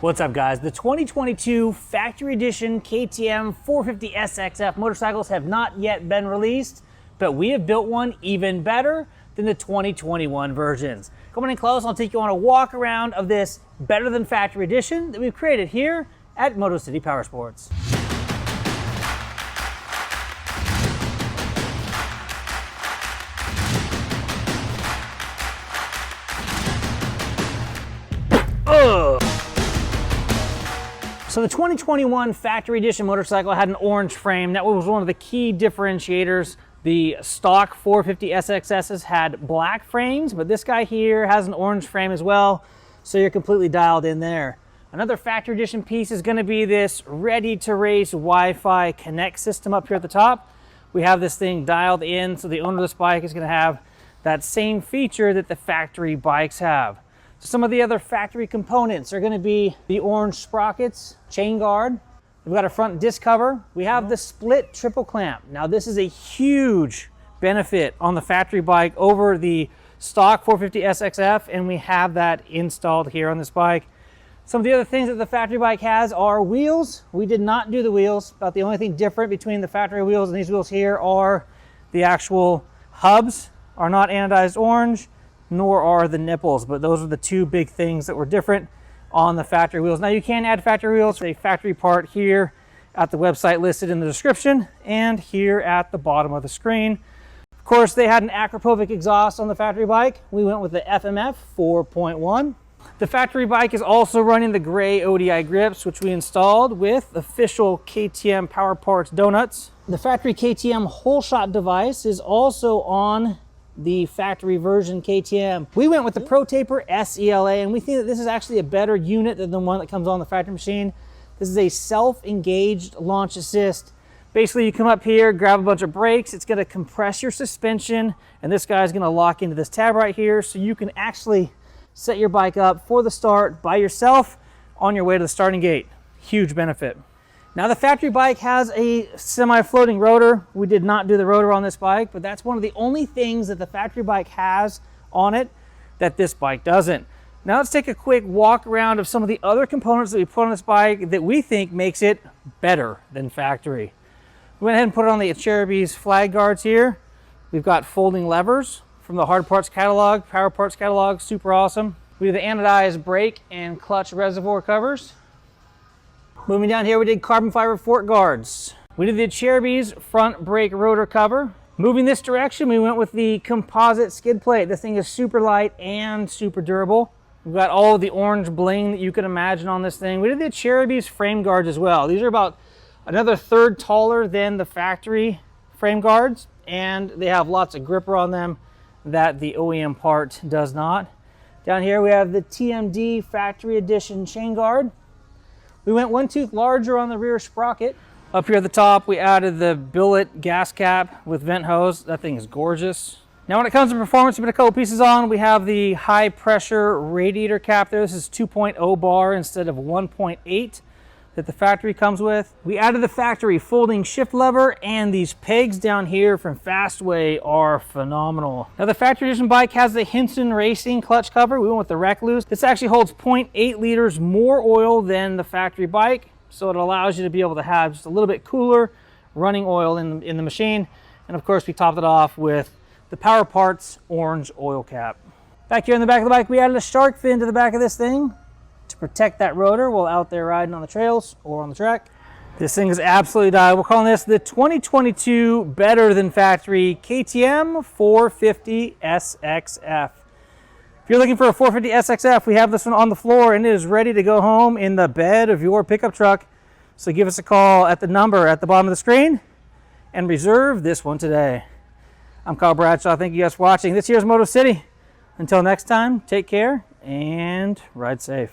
What's up, guys? The 2022 Factory Edition KTM 450 SXF motorcycles have not yet been released, but we have built one even better than the 2021 versions. Coming in close, I'll take you on a walk around of this better than Factory Edition that we've created here at Moto City Powersports. So the 2021 Factory Edition motorcycle had an orange frame. That was one of the key differentiators. The stock 450 SXSs had black frames, but this guy here has an orange frame as well, so you're completely dialed in there. Another Factory Edition piece is going to be this ready-to-race Wi-Fi Connect system up here at the top. We have this thing dialed in, so the owner of this bike is going to have that same feature that the factory bikes have. Some of the other factory components are going to be the orange sprockets, chain guard. We've got a front disc cover. We have the split triple clamp. Now this is a huge benefit on the factory bike over the stock 450 SXF, and we have that installed here on this bike. Some of the other things that the factory bike has are wheels. We did not do the wheels. About the only thing different between the factory wheels and these wheels here are the actual hubs are not anodized orange, nor are the nipples, but those are the two big things that were different on the factory wheels. Now you can add factory wheels, a factory part here at the website listed in the description and here at the bottom of the screen. Of course, they had an Akrapovic exhaust on the factory bike. We went with the FMF 4.1. The factory bike is also running the gray ODI grips, which we installed with official KTM Power Parts donuts. The factory KTM hole shot device is also on the factory version KTM. We went with the Pro Taper SELA, and we think that this is actually a better unit than the one that comes on the factory machine. This is a self-engaged launch assist. Basically, you come up here, grab a bunch of brakes, it's gonna compress your suspension, and this guy's gonna lock into this tab right here, so you can actually set your bike up for the start by yourself on your way to the starting gate. Huge benefit. Now the factory bike has a semi-floating rotor. We did not do the rotor on this bike, but that's one of the only things that the factory bike has on it that this bike doesn't. Now let's take a quick walk around of some of the other components that we put on this bike that we think makes it better than factory. We went ahead and put it on the Cherubi's flag guards here. We've got folding levers from the hard parts catalog, power parts catalog, super awesome. We have the anodized brake and clutch reservoir covers. Moving down here, we did carbon fiber fork guards. We did the Cherubi's front brake rotor cover. Moving this direction, we went with the composite skid plate. This thing is super light and super durable. We've got all of the orange bling that you can imagine on this thing. We did the Cherubi's frame guards as well. These are about another third taller than the factory frame guards, and they have lots of gripper on them that the OEM part does not. Down here, we have the TMD Factory Edition chain guard. We went one tooth larger on the rear sprocket. Up here at the top, we added the billet gas cap with vent hose. That thing is gorgeous. Now when it comes to performance, we put a couple pieces on. We have the high pressure radiator cap there. This is 2.0 bar instead of 1.8 that the factory comes with. We added the factory folding shift lever, and these pegs down here from Fastway are phenomenal. Now the Factory Edition bike has the Hinson Racing clutch cover. We went with the Recluse. This actually holds 0.8 liters more oil than the factory bike, so it allows you to be able to have just a little bit cooler running oil in the machine. And of course, we topped it off with the Power Parts orange oil cap. Back here in the back of the bike, we added a shark fin to the back of this thing to protect that rotor while out there riding on the trails or on the track. This thing is absolutely dialed. We're calling this the 2022 better than factory KTM 450 SXF. If you're looking for a 450 SXF, we have this one on the floor and it is ready to go home in the bed of your pickup truck. So give us a call at the number at the bottom of the screen and reserve this one today. I'm Bradshaw. Thank you guys for watching. This here's Moto City. Until next time, take care and ride safe.